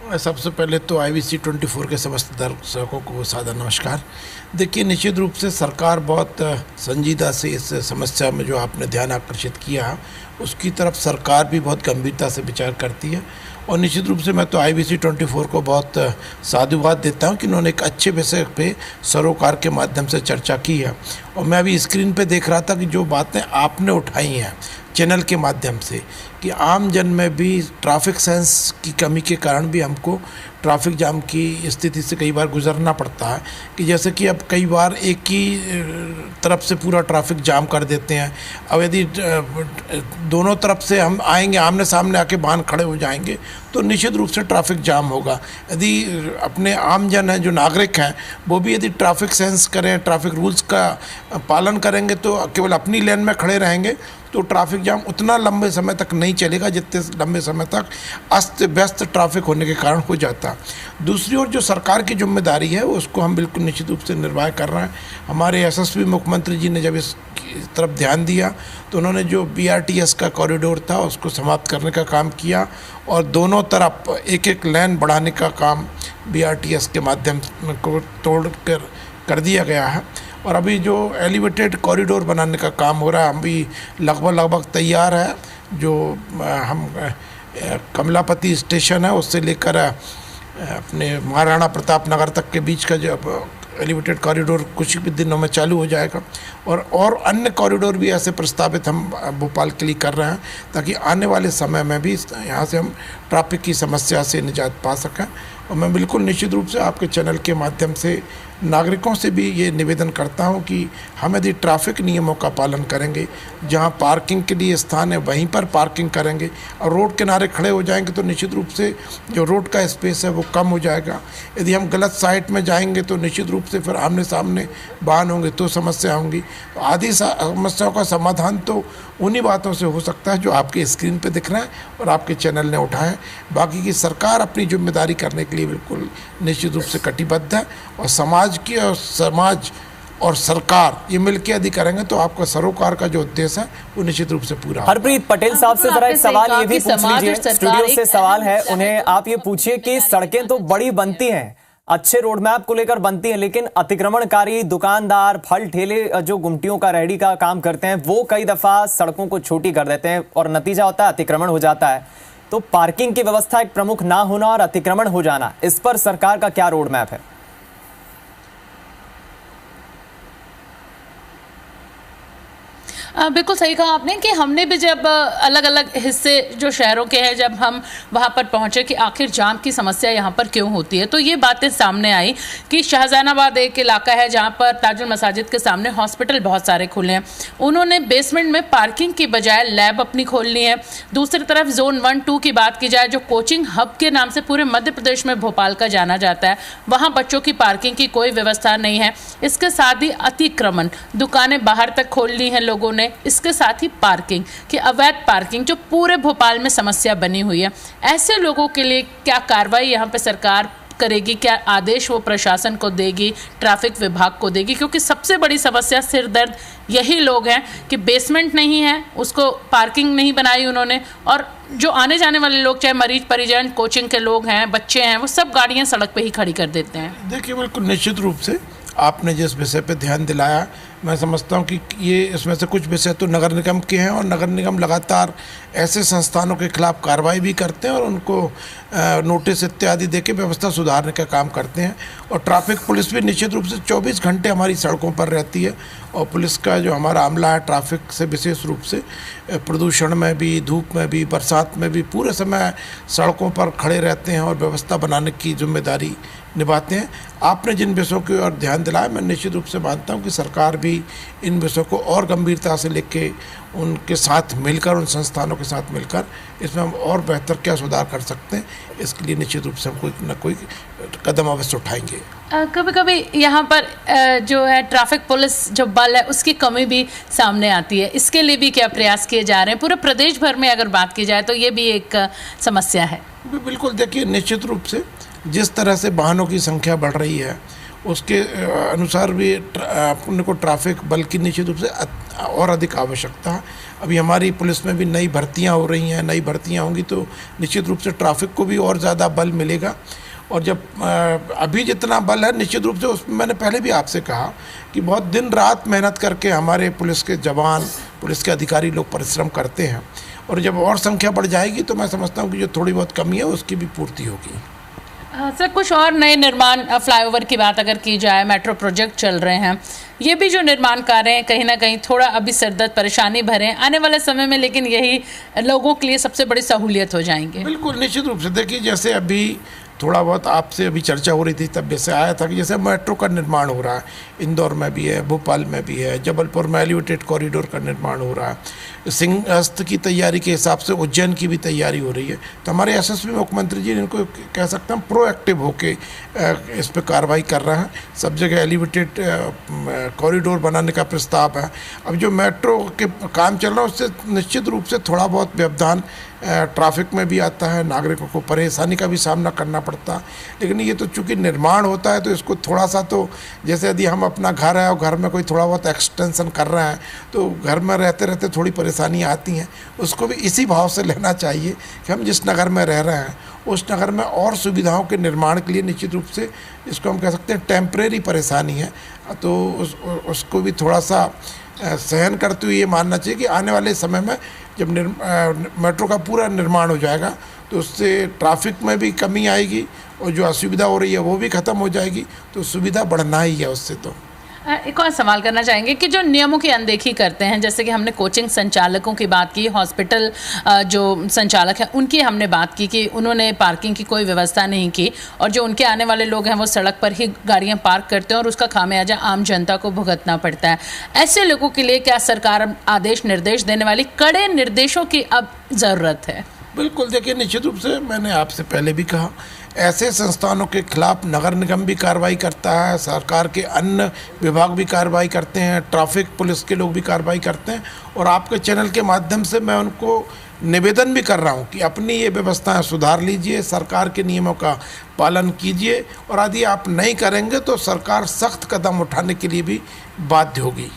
सबसे पहले तो IBC 24 के समस्त दर्शकों को सादर नमस्कार। देखिए, निश्चित रूप से सरकार बहुत संजीदा से इस समस्या में जो आपने ध्यान आकर्षित किया उसकी तरफ सरकार भी बहुत गंभीरता से विचार करती है। और निश्चित रूप से मैं तो IBC 24 को बहुत साधुवाद देता हूं कि उन्होंने एक अच्छे विषय पे सरोकार के माध्यम से चर्चा की है। और मैं अभी स्क्रीन पे देख रहा था कि जो बातें आपने उठाई हैं चैनल के माध्यम से कि आम जन में भी ट्रैफिक सेंस की कमी के कारण भी हमको ट्रैफिक जाम की स्थिति से कई बार गुजरना पड़ता है। कि जैसे कि अब कई बार एक ही तरफ से पूरा ट्रैफिक जाम कर देते हैं। अब यदि दोनों तरफ से हम आएंगे, आमने सामने आके वाहन खड़े हो जाएंगे तो निश्चित रूप से ट्रैफिक जाम होगा। यदि अपने आम जन हैं, जो नागरिक हैं, वो भी यदि ट्रैफिक सेंस करें, ट्रैफिक रूल्स का पालन करेंगे तो केवल अपनी लेन में खड़े रहेंगे तो ट्रैफिक जाम उतना लंबे समय तक नहीं चलेगा जितने लंबे समय तक अस्त व्यस्त ट्रैफिक होने के कारण हो जाता। दूसरी ओर जो सरकार की जिम्मेदारी है उसको हम बिल्कुल निश्चित रूप से निर्वाह कर रहे हैं। हमारे यशस्वी मुख्यमंत्री जी ने जब इस तरफ ध्यान दिया तो उन्होंने जो BRTS का कॉरिडोर था उसको समाप्त करने का काम किया और दोनों तरफ एक एक लेन बढ़ाने का काम BRTS के माध्यम को तोड़ कर दिया गया है। और अभी जो एलिवेटेड कॉरिडोर बनाने का काम हो रहा है हम भी लगभग तैयार है। जो हम कमलापति स्टेशन है उससे लेकर अपने महाराणा प्रताप नगर तक के बीच का जो एलिवेटेड कॉरिडोर कुछ भी दिनों में चालू हो जाएगा। और अन्य कॉरिडोर भी ऐसे प्रस्तावित हम भोपाल के लिए कर रहे हैं ताकि आने वाले समय में भी यहाँ से हम ट्रैफिक की समस्या से निजात पा सकें। और मैं बिल्कुल निश्चित रूप से आपके चैनल के माध्यम से नागरिकों से भी ये निवेदन करता हूं कि हम यदि ट्रैफिक नियमों का पालन करेंगे, जहां पार्किंग के लिए स्थान है वहीं पर पार्किंग करेंगे और रोड किनारे खड़े हो जाएंगे तो निश्चित रूप से जो रोड का स्पेस है वो कम हो जाएगा। यदि हम गलत साइड में जाएंगे तो निश्चित रूप से फिर आमने सामने वाहन होंगे तो समस्या होंगी। तो आदि समस्याओं का समाधान तो उन्हीं बातों से हो सकता है जो आपके स्क्रीन पे दिख रहा है और आपके चैनल ने उठाए। बाकी की सरकार अपनी जिम्मेदारी करने के लिए बिल्कुल निश्चित रूप से कटिबद्ध है और समाज और सरकार ये मिलकर यदि करेंगे तो आपका सरोकार का जो उद्देश्य है वो निश्चित रूप से पूरा। हरप्रीत पटेल साहब से जरा एक सवाल ये भी पूछ लीजिए, स्टूडियो से सवाल है उन्हें, आप ये पूछिए कि सड़कें तो बड़ी बनती हैं, अच्छे रोड मैप को लेकर बनती हैं, लेकिन अतिक्रमणकारी दुकानदार, फल ठेले जो गुमटियों का रेहड़ी का काम करते हैं वो कई दफा सड़कों को छोटी कर देते हैं और नतीजा होता है अतिक्रमण हो जाता है। तो पार्किंग की व्यवस्था एक प्रमुख ना होना और अतिक्रमण हो जाना, इस पर सरकार का क्या रोड मैप है? बिल्कुल सही कहा आपने कि हमने भी जब अलग अलग हिस्से जो शहरों के हैं जब हम वहाँ पर पहुँचे कि आखिर जाम की समस्या यहाँ पर क्यों होती है तो ये बातें सामने आई कि शाहजहानाबाद एक इलाका है जहाँ पर ताजुल मसाजिद के सामने हॉस्पिटल बहुत सारे खुले हैं। उन्होंने बेसमेंट में पार्किंग की बजाय लैब अपनी खोलनी है। दूसरी तरफ जोन 1-2 की बात की जाए जो कोचिंग हब के नाम से पूरे मध्य प्रदेश में भोपाल का जाना जाता है, वहाँ बच्चों की पार्किंग की कोई व्यवस्था नहीं है। इसके साथ ही अतिक्रमण, दुकानें बाहर तक खोलनी है लोगों ने, इसके साथ ही पार्किंग की अवैध पार्किंग जो पूरे भोपाल में समस्या बनी हुई है। ऐसे लोगों के लिए क्या कार्रवाई यहाँ पे सरकार करेगी, क्या आदेश वो प्रशासन को देगी, ट्रैफिक विभाग को देगी? क्योंकि सबसे बड़ी समस्या सिर दर्द यही लोग हैं कि बेसमेंट नहीं है, उसको पार्किंग नहीं बनाई उन्होंने और जो आने जाने वाले लोग चाहे मरीज परिजन, कोचिंग के लोग हैं, बच्चे हैं, वो सब गाड़ियाँ सड़क पर ही खड़ी कर देते हैं। देखिए, बिल्कुल निश्चित रूप से आपने जिस विषय पे ध्यान दिलाया मैं समझता हूँ कि ये इसमें से कुछ विषय तो नगर निगम के हैं और नगर निगम लगातार ऐसे संस्थानों के खिलाफ कार्रवाई भी करते हैं और उनको नोटिस इत्यादि देके व्यवस्था सुधारने का काम करते हैं। और ट्रैफिक पुलिस भी निश्चित रूप से 24 घंटे हमारी सड़कों पर रहती है और पुलिस का जो हमारा अमला है ट्रैफिक से विशेष रूप से प्रदूषण में भी, धूप में भी, बरसात में भी पूरे समय सड़कों पर खड़े रहते हैं और व्यवस्था बनाने की जिम्मेदारी निभाते हैं। आपने जिन विषयों की ओर ध्यान दिलाया मैं निश्चित रूप से मानता हूँ कि सरकार भी इन विषयों को और गंभीरता से लेके उनके साथ मिलकर, उन संस्थानों के साथ मिलकर इसमें हम और बेहतर क्या सुधार कर सकते हैं, इसके लिए निश्चित रूप से हम कोई न कोई कदम अवश्य उठाएंगे। कभी कभी यहाँ पर जो है ट्रैफिक पुलिस जो बल है उसकी कमी भी सामने आती है, इसके लिए भी क्या प्रयास किए जा रहे हैं? पूरे प्रदेश भर में अगर बात की जाए तो ये भी एक समस्या है। बिल्कुल, देखिए निश्चित रूप से जिस तरह से वाहनों की संख्या बढ़ रही है उसके अनुसार भी अपने को ट्रैफिक बल की निश्चित रूप से और अधिक आवश्यकता है। अभी हमारी पुलिस में भी नई भर्तियां हो रही हैं, नई भर्तियां होंगी तो निश्चित रूप से ट्रैफिक को भी और ज़्यादा बल मिलेगा। और जब अभी जितना बल है निश्चित रूप से उसमें मैंने पहले भी आपसे कहा कि बहुत दिन रात मेहनत करके हमारे पुलिस के जवान, पुलिस के अधिकारी लोग परिश्रम करते हैं, और जब और संख्या बढ़ जाएगी तो मैं समझता हूँ कि जो थोड़ी बहुत कमी है उसकी भी पूर्ति होगी। सर, कुछ और नए निर्माण, फ्लाईओवर की बात अगर की जाए, मेट्रो प्रोजेक्ट चल रहे हैं, ये भी जो निर्माण कार्य हैं कहीं ना कहीं थोड़ा अभी सरदर्द परेशानी भरे आने वाले समय में, लेकिन यही लोगों के लिए सबसे बड़ी सहूलियत हो जाएंगे। बिल्कुल, निश्चित रूप से। देखिए, जैसे अभी थोड़ा बहुत आपसे अभी चर्चा हो रही थी तब जैसे आया था कि जैसे मेट्रो का निर्माण हो रहा है, इंदौर में भी है, भोपाल में भी है, जबलपुर में एलिवेटेड कॉरिडोर का निर्माण हो रहा है, सिंहस्थ की तैयारी के हिसाब से उज्जैन की भी तैयारी हो रही है। तो हमारे यशस्वी मुख्यमंत्री जी इनको कह सकते हैं प्रोएक्टिव होके इस पर कार्रवाई कर रहे हैं। सब जगह एलिवेटेड कॉरिडोर बनाने का प्रस्ताव है। अब जो मेट्रो के काम चल रहा है उससे निश्चित रूप से थोड़ा बहुत व्यवधान ट्रैफिक में भी आता है, नागरिकों को परेशानी का भी सामना करना पड़ता है। लेकिन ये तो चूँकि निर्माण होता है तो इसको थोड़ा सा, तो जैसे यदि हम अपना घर है और घर में कोई थोड़ा बहुत एक्सटेंशन कर रहे हैं तो घर में रहते रहते थोड़ी परेशानियाँ आती हैं, उसको भी इसी भाव से लेना चाहिए कि हम जिस नगर में रह रहे हैं उस नगर में और सुविधाओं के निर्माण के लिए निश्चित रूप से, इसको हम कह सकते हैं टेम्परेरी परेशानी है, तो उसको भी थोड़ा सा सहन करते हुए ये मानना चाहिए कि आने वाले समय में जब मेट्रो का पूरा निर्माण हो जाएगा तो उससे ट्रैफिक में भी कमी आएगी और जो असुविधा हो रही है वो भी ख़त्म हो जाएगी, तो सुविधा बढ़ना ही है उससे। तो एक और सवाल करना चाहेंगे कि जो नियमों की अनदेखी करते हैं, जैसे कि हमने कोचिंग संचालकों की बात की, हॉस्पिटल जो संचालक हैं उनकी हमने बात की कि उन्होंने पार्किंग की कोई व्यवस्था नहीं की, और जो उनके आने वाले लोग हैं वो सड़क पर ही गाड़ियां पार्क करते हैं और उसका खामियाजा आम जनता को भुगतना पड़ता है। ऐसे लोगों के लिए क्या सरकार आदेश निर्देश देने वाली कड़े निर्देशों की अब ज़रूरत है? बिल्कुल, देखिए, निश्चित रूप से मैंने आपसे पहले भी कहा, ऐसे संस्थानों के खिलाफ नगर निगम भी कार्रवाई करता है, सरकार के अन्य विभाग भी कार्रवाई करते हैं, ट्रैफिक पुलिस के लोग भी कार्रवाई करते हैं, और आपके चैनल के माध्यम से मैं उनको निवेदन भी कर रहा हूं कि अपनी ये व्यवस्थाएं सुधार लीजिए, सरकार के नियमों का पालन कीजिए, और यदि आप नहीं करेंगे तो सरकार सख्त कदम उठाने के लिए भी बाध्य होगी।